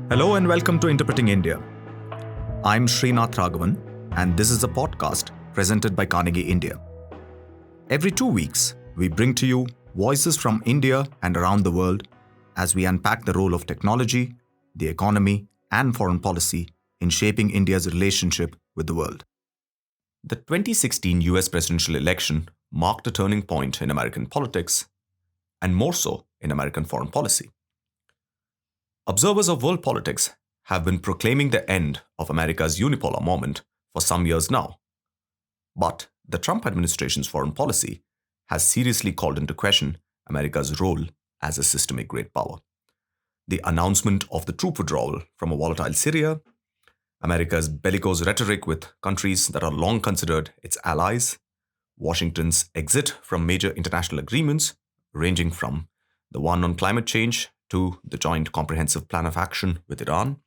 Hello and welcome to Interpreting India. I'm Srinath Raghavan, and this is a podcast presented by Carnegie India. Every 2 weeks, we bring to you voices from India and around the world as we unpack the role of technology, the economy, and foreign policy in shaping India's relationship with the world. The 2016 US presidential election marked a turning point in American politics, and more so in American foreign policy. Observers of world politics have been proclaiming the end of America's unipolar moment for some years now. But the Trump administration's foreign policy has seriously called into question America's role as a systemic great power. The announcement of the troop withdrawal from a volatile Syria, America's bellicose rhetoric with countries that are long considered its allies, Washington's exit from major international agreements, ranging from the one on climate change to the Joint Comprehensive Plan of Action with Iran,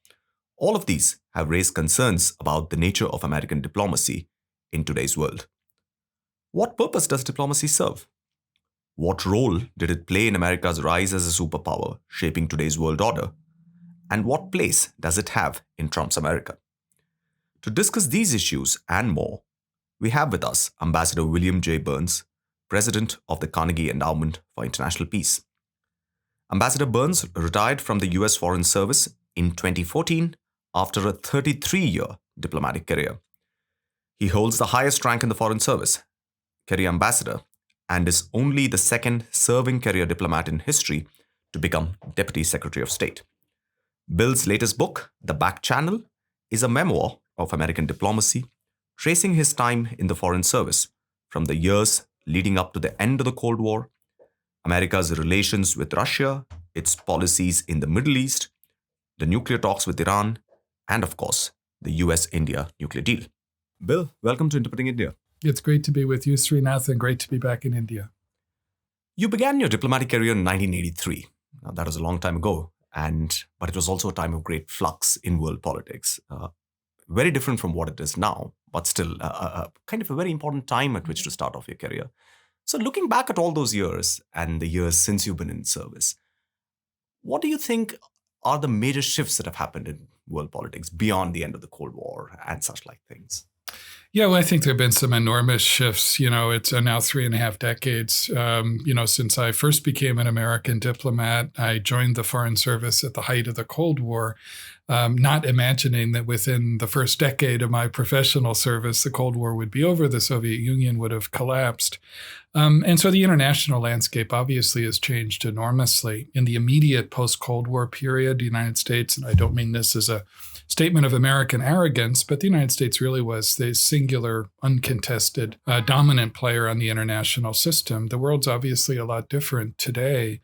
all of these have raised concerns about the nature of American diplomacy in today's world. What purpose does diplomacy serve? What role did it play in America's rise as a superpower, shaping today's world order? And what place does it have in Trump's America? To discuss these issues and more, we have with us Ambassador William J. Burns, President of the Carnegie Endowment for International Peace. Ambassador Burns retired from the US Foreign Service in 2014 after a 33-year diplomatic career. He holds the highest rank in the Foreign Service, Career Ambassador, and is only the second serving career diplomat in history to become Deputy Secretary of State. Bill's latest book, The Back Channel, is a memoir of American diplomacy, tracing his time in the Foreign Service from the years leading up to the end of the Cold War, America's relations with Russia, its policies in the Middle East, the nuclear talks with Iran, and of course, the US-India nuclear deal. Bill, welcome to Interpreting India. It's great to be with you, Srinath, and great to be back in India. You began your diplomatic career in 1983. Now, that was a long time ago, but it was also a time of great flux in world politics. Very different from what it is now, but still kind of a very important time at which to start off your career. So looking back at all those years and the years since you've been in service, what do you think are the major shifts that have happened in world politics beyond the end of the Cold War and such like things? Yeah, well, I think there have been some enormous shifts. It's now 3.5 decades, since I first became an American diplomat. I joined the Foreign Service at the height of the Cold War, not imagining that within the first decade of my professional service, the Cold War would be over, the Soviet Union would have collapsed. And so the international landscape obviously has changed enormously. In the immediate post-Cold War period, the United States, and I don't mean this as a statement of American arrogance, but the United States really was the singular, uncontested, dominant player on the international system. The world's obviously a lot different today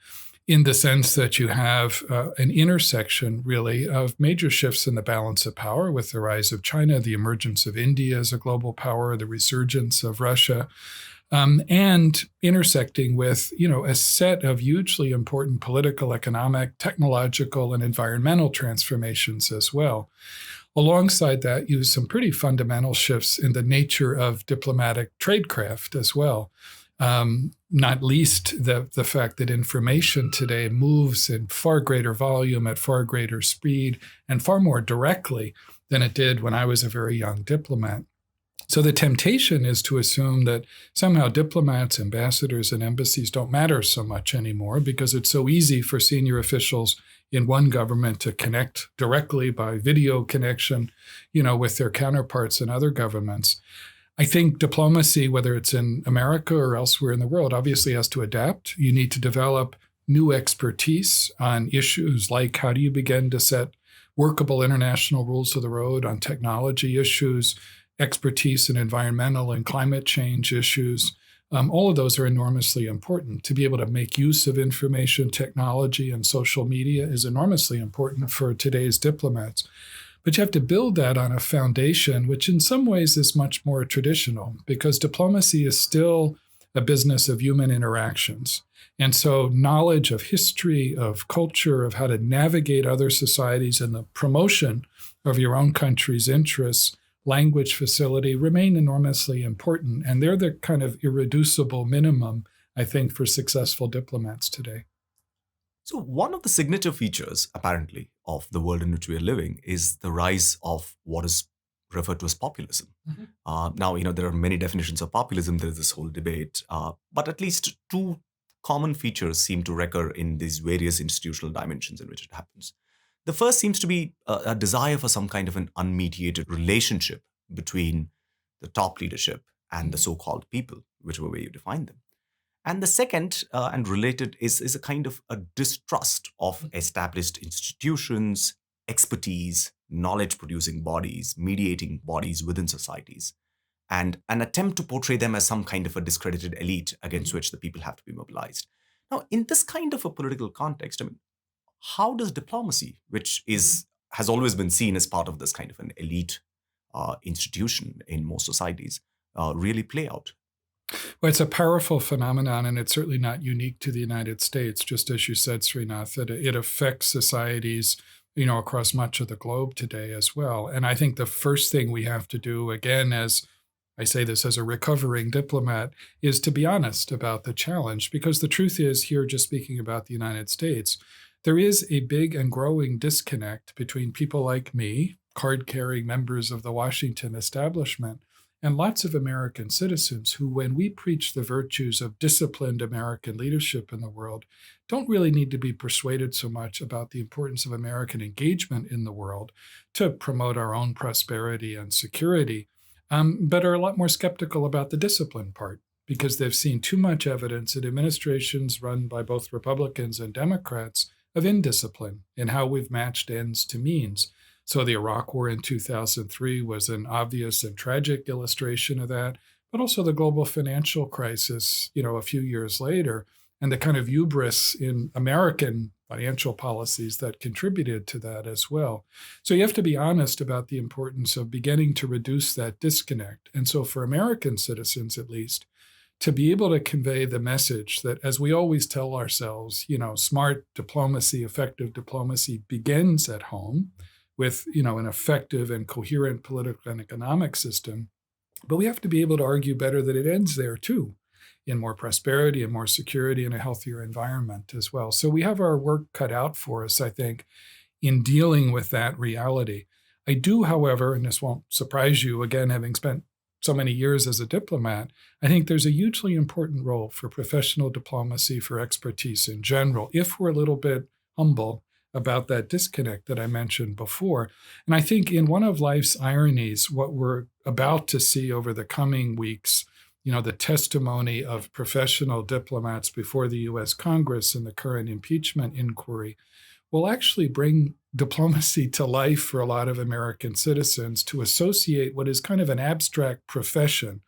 in the sense that you have an intersection, really, of major shifts in the balance of power with the rise of China, the emergence of India as a global power, the resurgence of Russia, and intersecting with, a set of hugely important political, economic, technological, and environmental transformations as well. Alongside that, you have some pretty fundamental shifts in the nature of diplomatic tradecraft as well. Not least the fact that information today moves in far greater volume, at far greater speed, and far more directly than it did when I was a very young diplomat. So the temptation is to assume that somehow diplomats, ambassadors, and embassies don't matter so much anymore because it's so easy for senior officials in one government to connect directly by video connection, with their counterparts in other governments. I think diplomacy, whether it's in America or elsewhere in the world, obviously has to adapt. You need to develop new expertise on issues like how do you begin to set workable international rules of the road on technology issues, expertise in environmental and climate change issues. All of those are enormously important. To be able to make use of information technology and social media is enormously important for today's diplomats. But you have to build that on a foundation, which in some ways is much more traditional, because diplomacy is still a business of human interactions. And so knowledge of history, of culture, of how to navigate other societies and the promotion of your own country's interests, language facility remain enormously important. And they're the kind of irreducible minimum, I think, for successful diplomats today. So, one of the signature features, apparently, of the world in which we are living is the rise of what is referred to as populism. Now, there are many definitions of populism. There is this whole debate, but at least two common features seem to recur in these various institutional dimensions in which it happens. The first seems to be a desire for some kind of an unmediated relationship between the top leadership and the so-called people, whichever way you define them. And the second, and related, is a kind of a distrust of established institutions, expertise, knowledge producing bodies, mediating bodies within societies, and an attempt to portray them as some kind of a discredited elite against which the people have to be mobilized. Now, in this kind of a political context, I mean, how does diplomacy, which has always been seen as part of this kind of an elite institution in most societies, really play out? Well, it's a powerful phenomenon, and it's certainly not unique to the United States. Just as you said, Srinath, that it affects societies, across much of the globe today as well. And I think the first thing we have to do, again, as I say this as a recovering diplomat, is to be honest about the challenge. Because the truth is, here, just speaking about the United States, there is a big and growing disconnect between people like me, card-carrying members of the Washington establishment, and lots of American citizens who, when we preach the virtues of disciplined American leadership in the world, don't really need to be persuaded so much about the importance of American engagement in the world to promote our own prosperity and security, but are a lot more skeptical about the discipline part because they've seen too much evidence in administrations run by both Republicans and Democrats of indiscipline in how we've matched ends to means. So the Iraq War in 2003 was an obvious and tragic illustration of that, but also the global financial crisis, a few years later, and the kind of hubris in American financial policies that contributed to that as well. So you have to be honest about the importance of beginning to reduce that disconnect. And so for American citizens, at least, to be able to convey the message that, as we always tell ourselves, smart diplomacy, effective diplomacy begins at home with, an effective and coherent political and economic system. But we have to be able to argue better that it ends there too, in more prosperity and more security and a healthier environment as well. So we have our work cut out for us, I think, in dealing with that reality. I do, however, and this won't surprise you, again, having spent so many years as a diplomat, I think there's a hugely important role for professional diplomacy, for expertise in general, if we're a little bit humble about that disconnect that I mentioned before. And I think in one of life's ironies, what we're about to see over the coming weeks, the testimony of professional diplomats before the U.S. Congress in the current impeachment inquiry, will actually bring diplomacy to life for a lot of American citizens to associate what is kind of an abstract profession,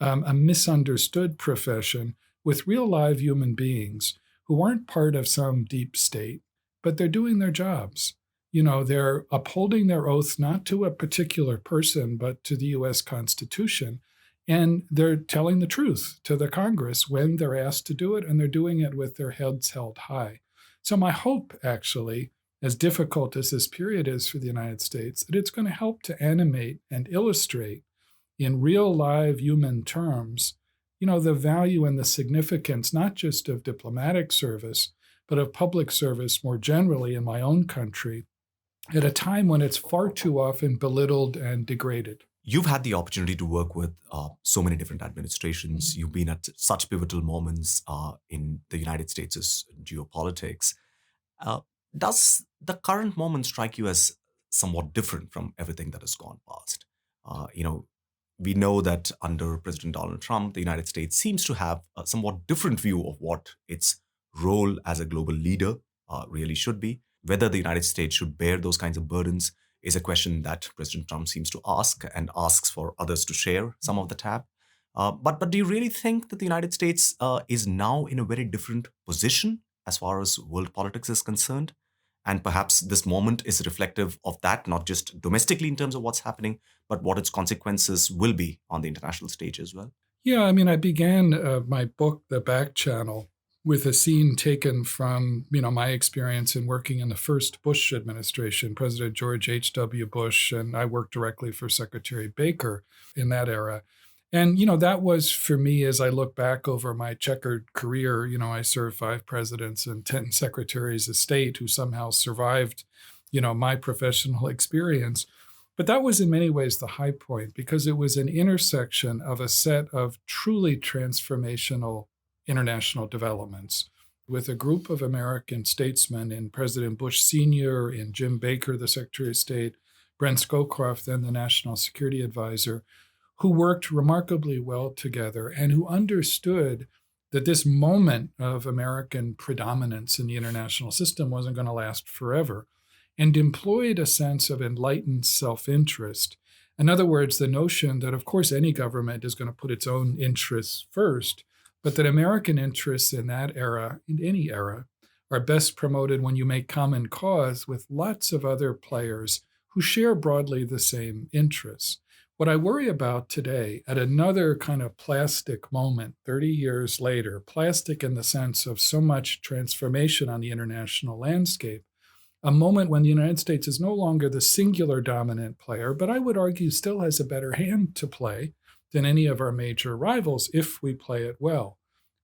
a misunderstood profession, with real live human beings who aren't part of some deep state, but they're doing their jobs. They're upholding their oaths not to a particular person, but to the U.S. Constitution. And they're telling the truth to the Congress when they're asked to do it, and they're doing it with their heads held high. So my hope, actually, as difficult as this period is for the United States, that it's going to help to animate and illustrate in real live human terms, the value and the significance, not just of diplomatic service, but of public service more generally in my own country at a time when it's far too often belittled and degraded. You've had the opportunity to work with so many different administrations. You've been at such pivotal moments in the United States' geopolitics. Does the current moment strike you as somewhat different from everything that has gone past? We know that under President Donald Trump, the United States seems to have a somewhat different view of what its role as a global leader really should be. Whether the United States should bear those kinds of burdens is a question that President Trump seems to ask and asks for others to share some of the tab. But do you really think that the United States is now in a very different position as far as world politics is concerned? And perhaps this moment is reflective of that, not just domestically in terms of what's happening, but what its consequences will be on the international stage as well? Yeah, I began my book, The Back Channel, with a scene taken from, my experience in working in the first Bush administration, President George H.W. Bush, and I worked directly for Secretary Baker in that era. And, that was for me as I look back over my checkered career. I served 5 presidents and 10 secretaries of state who somehow survived, my professional experience. But that was in many ways the high point because it was an intersection of a set of truly transformational international developments with a group of American statesmen in President Bush Sr., in Jim Baker, the Secretary of State, Brent Scowcroft, then the National Security Advisor, who worked remarkably well together and who understood that this moment of American predominance in the international system wasn't going to last forever, and employed a sense of enlightened self-interest. In other words, the notion that, of course, any government is going to put its own interests first, but that American interests in that era, in any era, are best promoted when you make common cause with lots of other players who share broadly the same interests. What I worry about today, at another kind of plastic moment, 30 years later, plastic in the sense of so much transformation on the international landscape, a moment when the United States is no longer the singular dominant player, but I would argue still has a better hand to play than any of our major rivals if we play it well.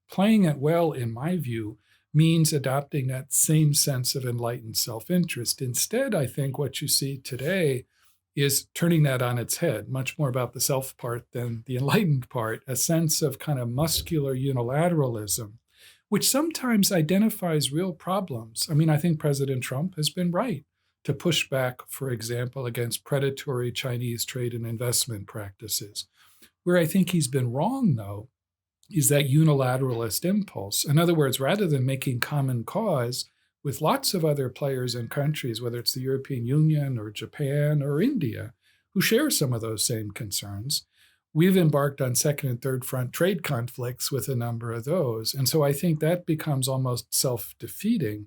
Playing it well, in my view, means adopting that same sense of enlightened self-interest. Instead, I think what you see today is turning that on its head, much more about the self part than the enlightened part, a sense of kind of muscular unilateralism, which sometimes identifies real problems. I mean, I think President Trump has been right to push back, for example, against predatory Chinese trade and investment practices. Where I think he's been wrong, though, is that unilateralist impulse. In other words, rather than making common cause with lots of other players and countries, whether it's the European Union or Japan or India, who share some of those same concerns, we've embarked on second and third front trade conflicts with a number of those. And so I think that becomes almost self-defeating.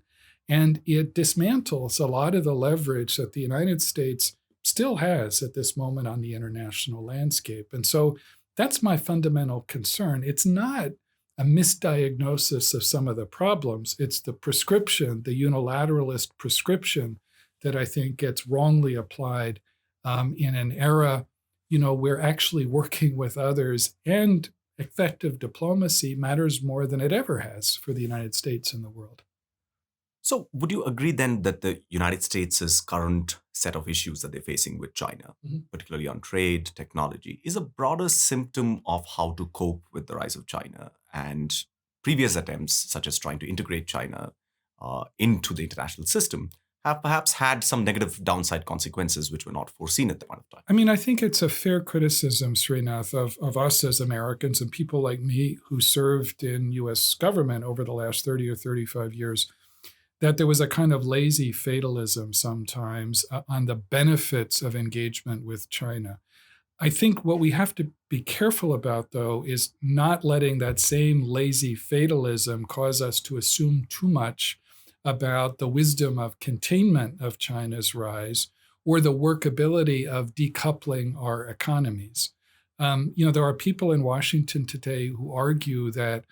And it dismantles a lot of the leverage that the United States still has at this moment on the international landscape. And so that's my fundamental concern. It's not a misdiagnosis of some of the problems. It's the prescription, the unilateralist prescription, that I think gets wrongly applied in an era, where actually working with others and effective diplomacy matters more than it ever has for the United States and the world. So, would you agree then that the United States' current set of issues that they're facing with China, particularly on trade, technology, is a broader symptom of how to cope with the rise of China and previous attempts, such as trying to integrate China into the international system, have perhaps had some negative downside consequences which were not foreseen at the point of time? I mean, I think it's a fair criticism, Srinath, of us as Americans and people like me who served in U.S. government over the last 30 or 35 years, that there was a kind of lazy fatalism sometimes on the benefits of engagement with China. I think what we have to be careful about, though, is not letting that same lazy fatalism cause us to assume too much about the wisdom of containment of China's rise or the workability of decoupling our economies. There are people in Washington today who argue that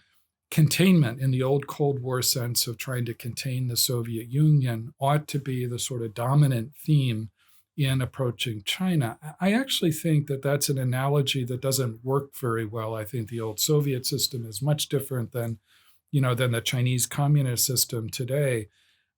containment in the old Cold War sense of trying to contain the Soviet Union ought to be the sort of dominant theme in approaching China. I actually think that that's an analogy that doesn't work very well. I think the old Soviet system is much different than the Chinese communist system today.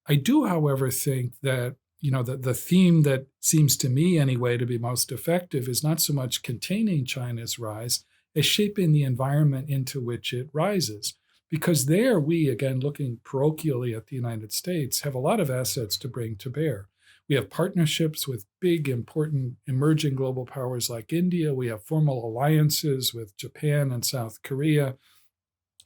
I do, however, think that the theme that seems to me anyway to be most effective is not so much containing China's rise as shaping the environment into which it rises. Because there we, again, looking parochially at the United States, have a lot of assets to bring to bear. We have partnerships with big, important, emerging global powers like India. We have formal alliances with Japan and South Korea.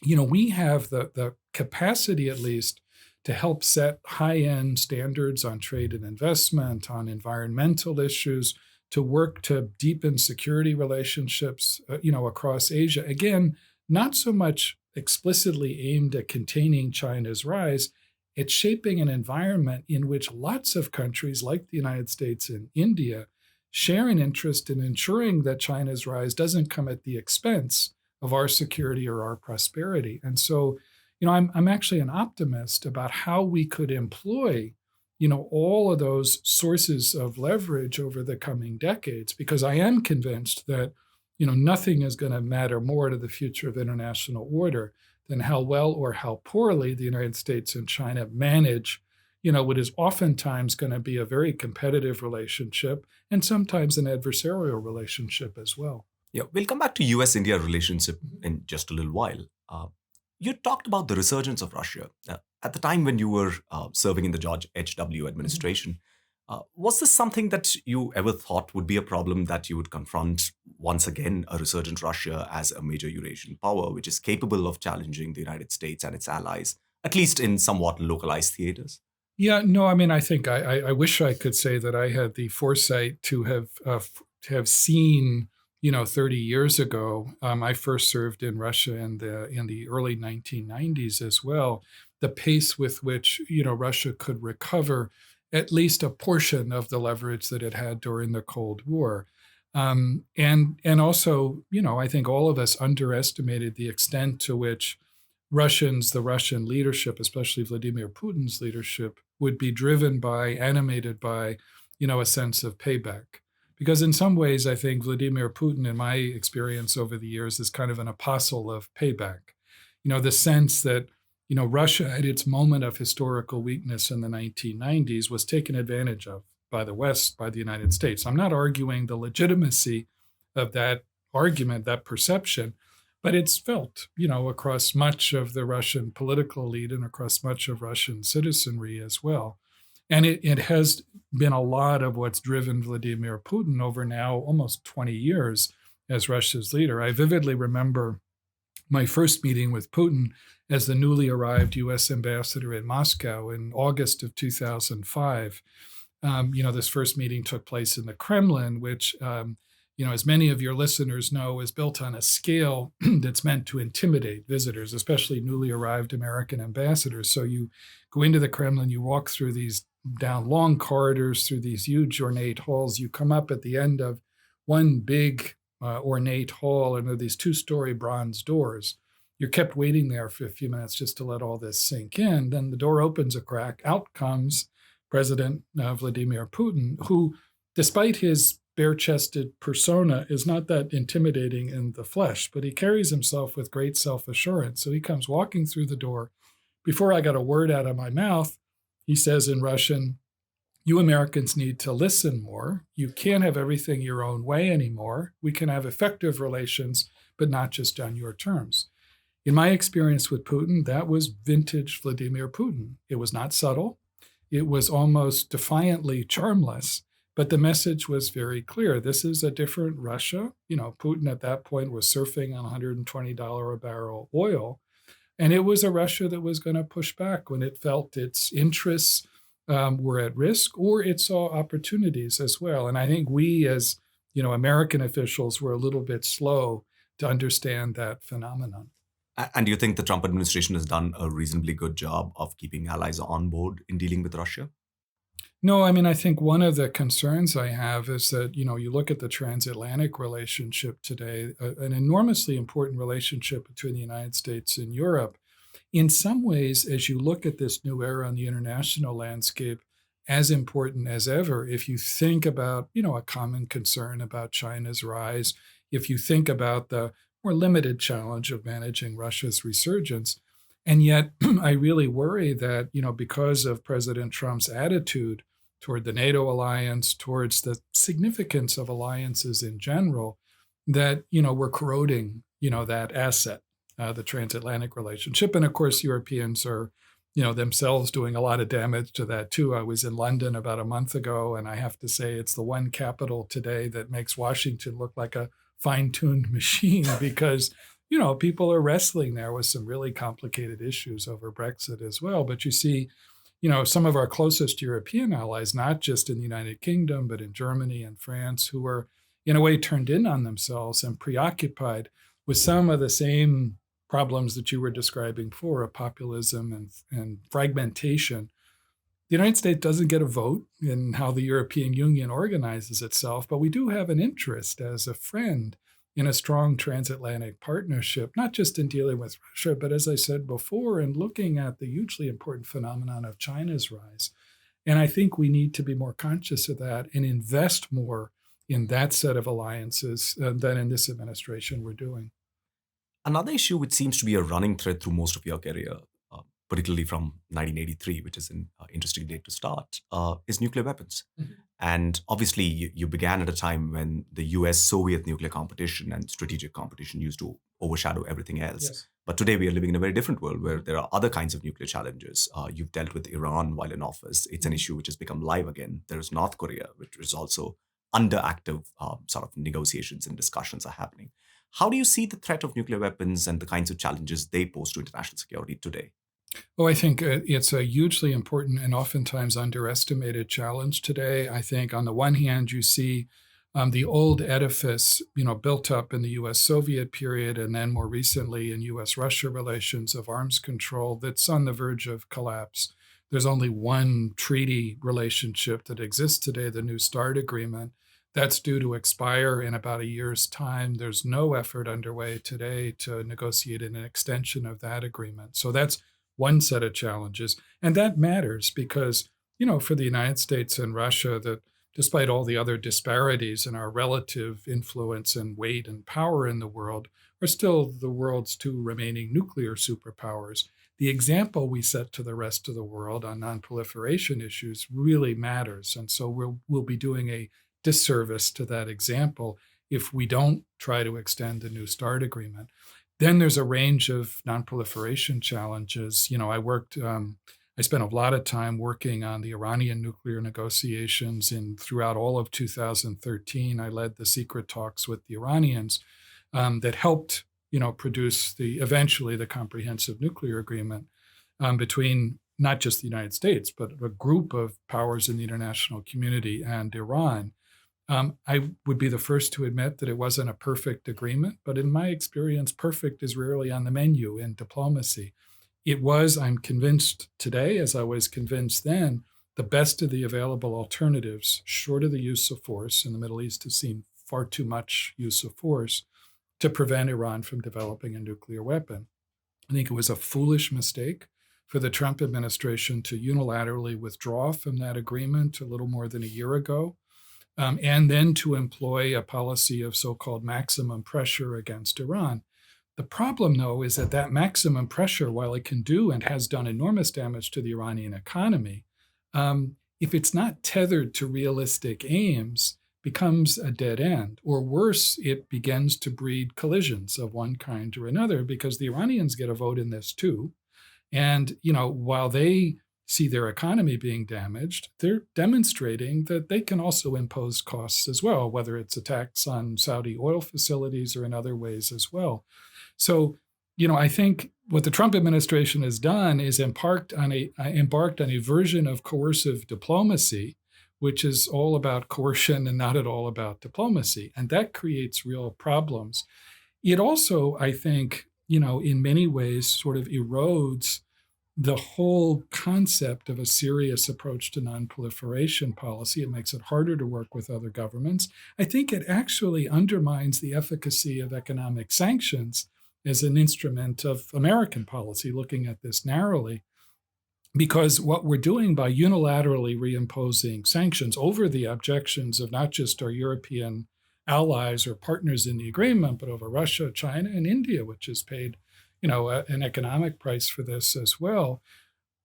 We have the capacity, at least, to help set high-end standards on trade and investment, on environmental issues, to work to deepen security relationships, across Asia. Again, not so much explicitly aimed at containing China's rise. It's shaping an environment in which lots of countries like the United States and India share an interest in ensuring that China's rise doesn't come at the expense of our security or our prosperity. And so, I'm actually an optimist about how we could employ, all of those sources of leverage over the coming decades, because I am convinced that, nothing is going to matter more to the future of international order than how well or how poorly the United States and China manage, what is oftentimes going to be a very competitive relationship and sometimes an adversarial relationship as well. Yeah, we'll come back to US-India relationship in just a little while. You talked about the resurgence of Russia. At the time when you were serving in the George H.W. administration, was this something that you ever thought would be a problem that you would confront once again, a resurgent Russia as a major Eurasian power, which is capable of challenging the United States and its allies, at least in somewhat localized theaters? Yeah, no, I mean, I think I wish I could say that I had the foresight to have seen, 30 years ago. I first served in Russia in the early 1990s as well. The pace with which Russia could recover at least a portion of the leverage that it had during the Cold War. And also, I think all of us underestimated the extent to which the Russian leadership, especially Vladimir Putin's leadership, would be animated by, a sense of payback. Because in some ways, I think Vladimir Putin, in my experience over the years, is kind of an apostle of payback. The sense that Russia, at its moment of historical weakness in the 1990s, was taken advantage of by the West, by the United States. I'm not arguing the legitimacy of that argument, that perception, but it's felt, across much of the Russian political elite and across much of Russian citizenry as well. And it has been a lot of what's driven Vladimir Putin over now almost 20 years as Russia's leader. I vividly remember my first meeting with Putin as the newly arrived U.S. ambassador in Moscow in August of 2005. This first meeting took place in the Kremlin, which, as many of your listeners know, is built on a scale that's meant to intimidate visitors, especially newly arrived American ambassadors. So you go into the Kremlin, you walk through down long corridors, through these huge ornate halls. You come up at the end of one big ornate hall, and there are these 2-story bronze doors. You're kept waiting there for a few minutes just to let all this sink in. Then the door opens a crack. Out comes President Vladimir Putin, who, despite his bare-chested persona, is not that intimidating in the flesh, but he carries himself with great self-assurance. So he comes walking through the door. Before I got a word out of my mouth, he says in Russian, "You Americans need to listen more. You can't have everything your own way anymore. We can have effective relations, but not just on your terms." In my experience with Putin, that was vintage Vladimir Putin. It was not subtle. It was almost defiantly charmless, but the message was very clear. This is a different Russia. Putin at that point was surfing on $120 a barrel oil. And it was a Russia that was going to push back when it felt its interests were at risk, or it saw opportunities as well. And I think we, as American officials, were a little bit slow to understand that phenomenon. And do you think the Trump administration has done a reasonably good job of keeping allies on board in dealing with Russia? No, I mean, I think one of the concerns I have is that, you look at the transatlantic relationship today, an enormously important relationship between the United States and Europe. In some ways, as you look at this new era on the international landscape, as important as ever, if you think about, a common concern about China's rise, if you think about the more limited challenge of managing Russia's resurgence. And yet, I really worry that, because of President Trump's attitude toward the NATO alliance, towards the significance of alliances in general, that, we're corroding, that asset, the transatlantic relationship. And of course, Europeans are, themselves doing a lot of damage to that too. I was in London about a month ago, and I have to say it's the one capital today that makes Washington look like a fine-tuned machine because, people are wrestling there with some really complicated issues over Brexit as well. But you see, some of our closest European allies, not just in the United Kingdom, but in Germany and France, who are in a way turned in on themselves and preoccupied with some of the same problems that you were describing before, of populism and fragmentation. The United States doesn't get a vote in how the European Union organizes itself, but we do have an interest as a friend in a strong transatlantic partnership, not just in dealing with Russia, but as I said before, in looking at the hugely important phenomenon of China's rise. And I think we need to be more conscious of that and invest more in that set of alliances than in this administration we're doing. Another issue which seems to be a running thread through most of your career, particularly from 1983, which is an interesting date to start, is nuclear weapons. And obviously, you began at a time when the US-Soviet nuclear competition and strategic competition used to overshadow everything else. Yes. But today we are living in a very different world where there are other kinds of nuclear challenges. You've dealt with Iran while in office. It's an issue which has become live again. There is North Korea, which is also under active sort of negotiations and discussions are happening. How do you see the threat of nuclear weapons and the kinds of challenges they pose to international security today? Well, I think it's a hugely important and oftentimes underestimated challenge today. I think on the one hand, you see the old edifice, built up in the U.S.-Soviet period and then more recently in U.S.-Russia relations of arms control that's on the verge of collapse. There's only one treaty relationship that exists today, the New START agreement. That's due to expire in about a year's time. There's no effort underway today to negotiate an extension of that agreement. So that's one set of challenges. And that matters because, for the United States and Russia, that despite all the other disparities in our relative influence and weight and power in the world, are still the world's two remaining nuclear superpowers. The example we set to the rest of the world on nonproliferation issues really matters. And so we'll be doing a disservice to that example if we don't try to extend the New START agreement. Then there's a range of nonproliferation challenges. I spent a lot of time working on the Iranian nuclear negotiations, and throughout all of 2013, I led the secret talks with the Iranians that helped, produce eventually the comprehensive nuclear agreement between not just the United States, but a group of powers in the international community and Iran. I would be the first to admit that it wasn't a perfect agreement, but in my experience, perfect is rarely on the menu in diplomacy. It was, I'm convinced today, as I was convinced then, the best of the available alternatives, short of the use of force. In the Middle East has seen far too much use of force to prevent Iran from developing a nuclear weapon. I think it was a foolish mistake for the Trump administration to unilaterally withdraw from that agreement a little more than a year ago. And then to employ a policy of so-called maximum pressure against Iran. The problem, though, is that maximum pressure, while it can do and has done enormous damage to the Iranian economy, if it's not tethered to realistic aims, becomes a dead end. Or worse, it begins to breed collisions of one kind or another because the Iranians get a vote in this too. And, while they see their economy being damaged, they're demonstrating that they can also impose costs as well, whether it's a tax on Saudi oil facilities or in other ways as well. So, I think what the Trump administration has done is embarked on a version of coercive diplomacy, which is all about coercion and not at all about diplomacy. And that creates real problems. It also, I think, in many ways sort of erodes the whole concept of a serious approach to nonproliferation policy. It makes it harder to work with other governments. I think it actually undermines the efficacy of economic sanctions as an instrument of American policy, looking at this narrowly, because what we're doing by unilaterally reimposing sanctions over the objections of not just our European allies or partners in the agreement, but over Russia, China, and India, which has paid an economic price for this as well,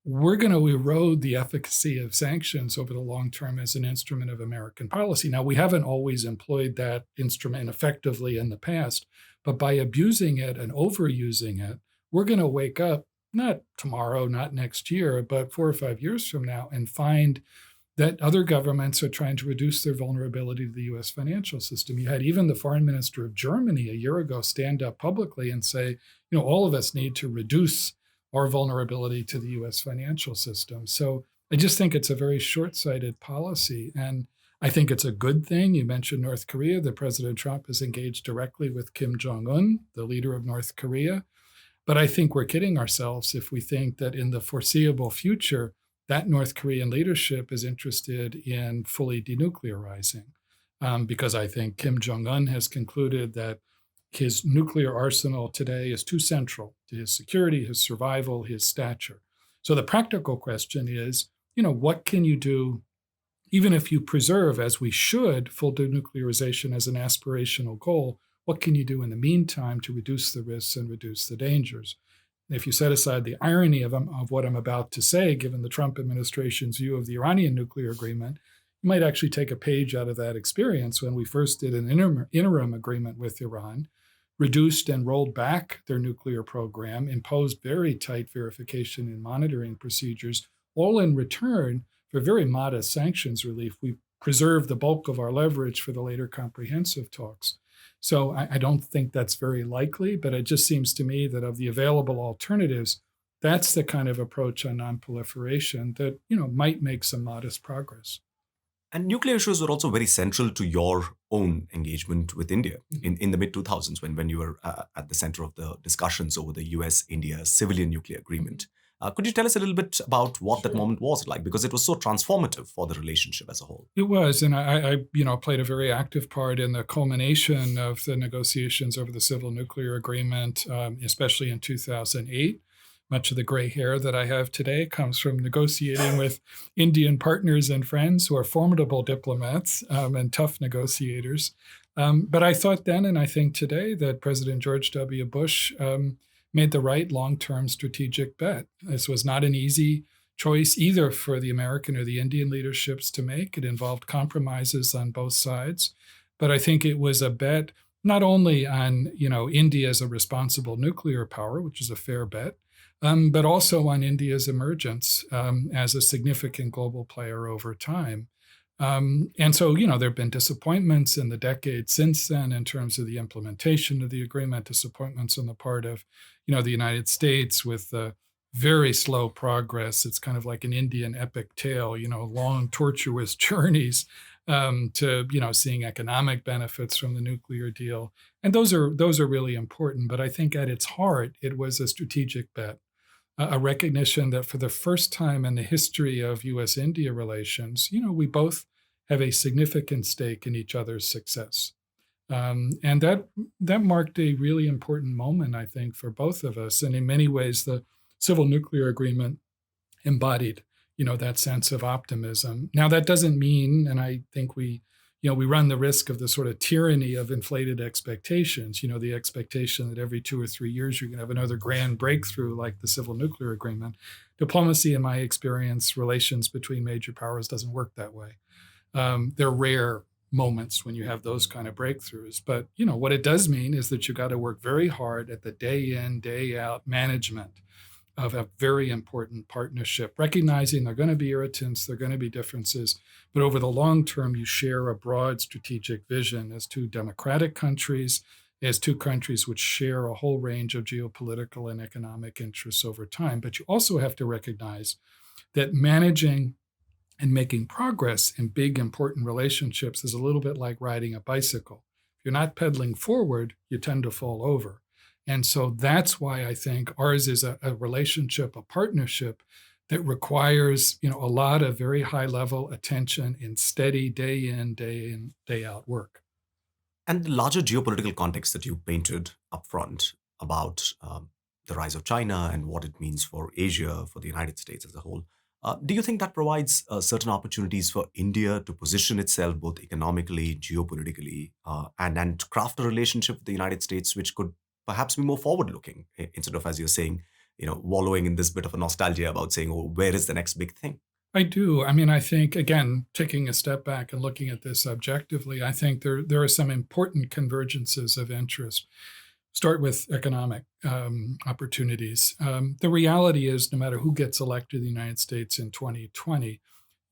we're going to erode the efficacy of sanctions over the long term as an instrument of American policy. Now, we haven't always employed that instrument effectively in the past, but by abusing it and overusing it, we're going to wake up, not tomorrow, not next year, but 4 or 5 years from now and find that other governments are trying to reduce their vulnerability to the U.S. financial system. You had even the foreign minister of Germany a year ago stand up publicly and say, all of us need to reduce our vulnerability to the U.S. financial system. So I just think it's a very short-sighted policy. And I think it's a good thing. You mentioned North Korea, that President Trump is engaged directly with Kim Jong-un, the leader of North Korea. But I think we're kidding ourselves if we think that in the foreseeable future, that North Korean leadership is interested in fully denuclearizing, because I think Kim Jong-un has concluded that his nuclear arsenal today is too central to his security, his survival, his stature. So the practical question is, what can you do even if you preserve, as we should, full denuclearization as an aspirational goal, what can you do in the meantime to reduce the risks and reduce the dangers? And if you set aside the irony of what I'm about to say, given the Trump administration's view of the Iranian nuclear agreement, you might actually take a page out of that experience when we first did an interim agreement with Iran, reduced and rolled back their nuclear program, imposed very tight verification and monitoring procedures, all in return for very modest sanctions relief. We preserved the bulk of our leverage for the later comprehensive talks. So I don't think that's very likely, but it just seems to me that of the available alternatives, that's the kind of approach on nonproliferation that, might make some modest progress. And nuclear issues were also very central to your own engagement with India in the mid-2000s when you were at the center of the discussions over the US-India civilian nuclear agreement. Could you tell us a little bit about what that moment was like? Because it was so transformative for the relationship as a whole. It was, and I played a very active part in the culmination of the negotiations over the civil nuclear agreement, especially in 2008. Much of the gray hair that I have today comes from negotiating with Indian partners and friends who are formidable diplomats and tough negotiators. But I thought then, and I think today, that President George W. Bush made the right long-term strategic bet. This was not an easy choice either for the American or the Indian leaderships to make. It involved compromises on both sides. But I think it was a bet not only on, India as a responsible nuclear power, which is a fair bet, but also on India's emergence as a significant global player over time. And so, there have been disappointments in the decades since then in terms of the implementation of the agreement, disappointments on the part of, the United States with very slow progress. It's kind of like an Indian epic tale, long, tortuous journeys to, seeing economic benefits from the nuclear deal. And those are really important. But I think at its heart, it was a strategic bet. A recognition that for the first time in the history of U.S.-India relations, we both have a significant stake in each other's success. And that marked a really important moment, I think, for both of us. And in many ways, the civil nuclear agreement embodied, that sense of optimism. Now, that doesn't mean, and I think we run the risk of the sort of tyranny of inflated expectations, the expectation that every 2 or 3 years you're going to have another grand breakthrough like the civil nuclear agreement. Diplomacy, in my experience, relations between major powers doesn't work that way. They're rare moments when you have those kind of breakthroughs. But, what it does mean is that you got to work very hard at the day in, day out management of a very important partnership, recognizing there are going to be irritants, there are going to be differences, but over the long term, you share a broad strategic vision as two democratic countries, as two countries which share a whole range of geopolitical and economic interests over time. But you also have to recognize that managing and making progress in big, important relationships is a little bit like riding a bicycle. If you're not pedaling forward, you tend to fall over. And so that's why I think ours is a relationship, a partnership that requires, a lot of very high level attention and steady day in, day out work. And the larger geopolitical context that you painted up front about the rise of China and what it means for Asia, for the United States as a whole, do you think that provides certain opportunities for India to position itself both economically, geopolitically, and craft a relationship with the United States which could perhaps be more forward-looking instead of, as you're saying, wallowing in this bit of a nostalgia about saying, oh, where is the next big thing? I do. I think, again, taking a step back and looking at this objectively, I think there are some important convergences of interest. Start with economic opportunities. The reality is, no matter who gets elected in the United States in 2020,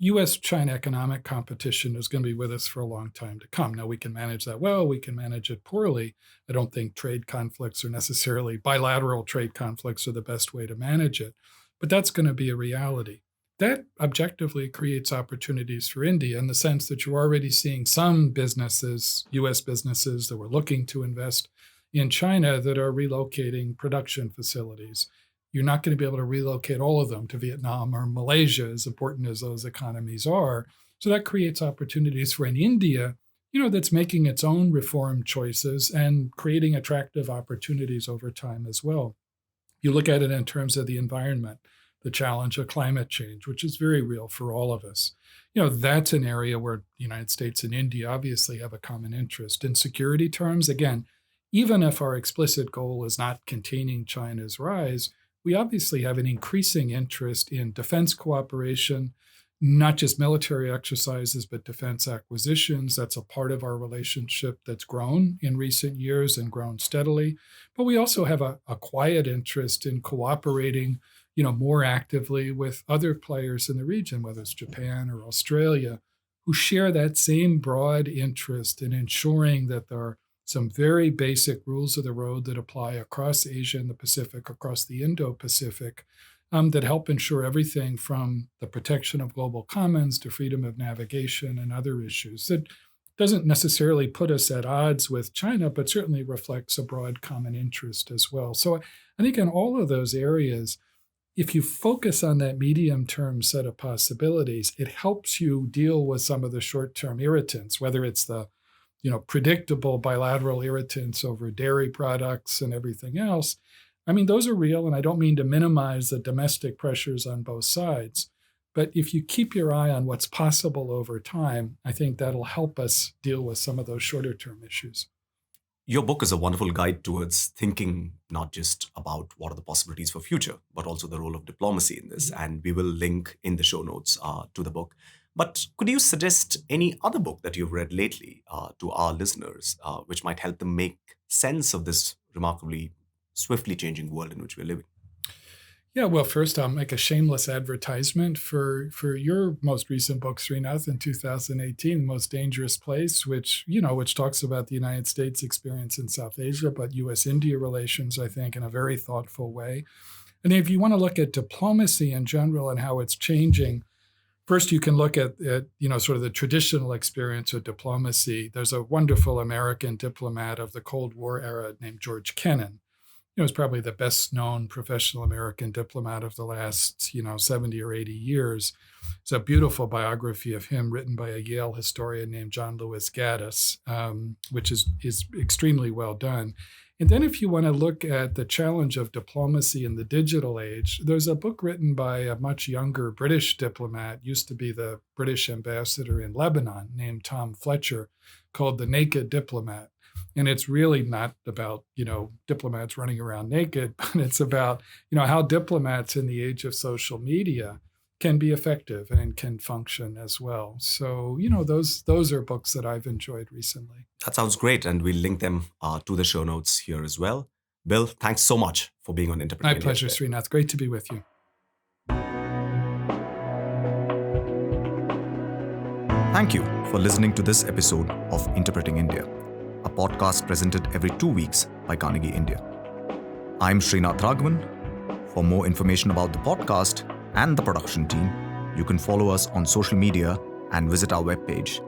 U.S.-China economic competition is going to be with us for a long time to come. Now, we can manage that well, we can manage it poorly. I don't think trade conflicts are necessarily bilateral trade conflicts are the best way to manage it, but that's going to be a reality. That objectively creates opportunities for India in the sense that you're already seeing some businesses, U.S. businesses that were looking to invest in China that are relocating production facilities. You're not going to be able to relocate all of them to Vietnam or Malaysia, as important as those economies are. So that creates opportunities for an India, that's making its own reform choices and creating attractive opportunities over time as well. You look at it in terms of the environment. the challenge of climate change, which is very real for all of us. That's an area where the United States and India obviously have a common interest. In security terms, again, even if our explicit goal is not containing China's rise, we obviously have an increasing interest in defense cooperation, not just military exercises, but defense acquisitions. That's a part of our relationship that's grown in recent years and grown steadily. But we also have a quiet interest in cooperating, more actively with other players in the region, whether it's Japan or Australia, who share that same broad interest in ensuring that there are some very basic rules of the road that apply across Asia and the Pacific, across the Indo-Pacific, that help ensure everything from the protection of global commons to freedom of navigation and other issues. That doesn't necessarily put us at odds with China, but certainly reflects a broad common interest as well. So I think in all of those areas, if you focus on that medium-term set of possibilities, it helps you deal with some of the short-term irritants, whether it's the predictable bilateral irritants over dairy products and everything else. I mean, those are real, and I don't mean to minimize the domestic pressures on both sides. But if you keep your eye on what's possible over time, I think that'll help us deal with some of those shorter-term issues. Your book is a wonderful guide towards thinking not just about what are the possibilities for future, but also the role of diplomacy in this. And we will link in the show notes to the book. But could you suggest any other book that you've read lately to our listeners, which might help them make sense of this remarkably swiftly changing world in which we're living? Yeah, well, first I'll make a shameless advertisement for your most recent book, Srinath, in 2018, The Most Dangerous Place, which talks about the United States experience in South Asia, but U.S.-India relations, I think, in a very thoughtful way. And if you want to look at diplomacy in general and how it's changing, first, you can look at sort of the traditional experience of diplomacy. There's a wonderful American diplomat of the Cold War era named George Kennan. He was probably the best known professional American diplomat of the last 70 or 80 years. It's a beautiful biography of him written by a Yale historian named John Lewis Gaddis, which is extremely well done. And then if you want to look at the challenge of diplomacy in the digital age, there's a book written by a much younger British diplomat, used to be the British ambassador in Lebanon, named Tom Fletcher, called The Naked Diplomat. And it's really not about, diplomats running around naked, but it's about, how diplomats in the age of social media can be effective and can function as well. So, those are books that I've enjoyed recently. That sounds great. And we'll link them to the show notes here as well. Bill, thanks so much for being on Interpreting My India pleasure, today. Srinath. Great to be with you. Thank you for listening to this episode of Interpreting India, a podcast presented every 2 weeks by Carnegie India. I'm Srinath Raghavan. For more information about the podcast and the production team, you can follow us on social media and visit our webpage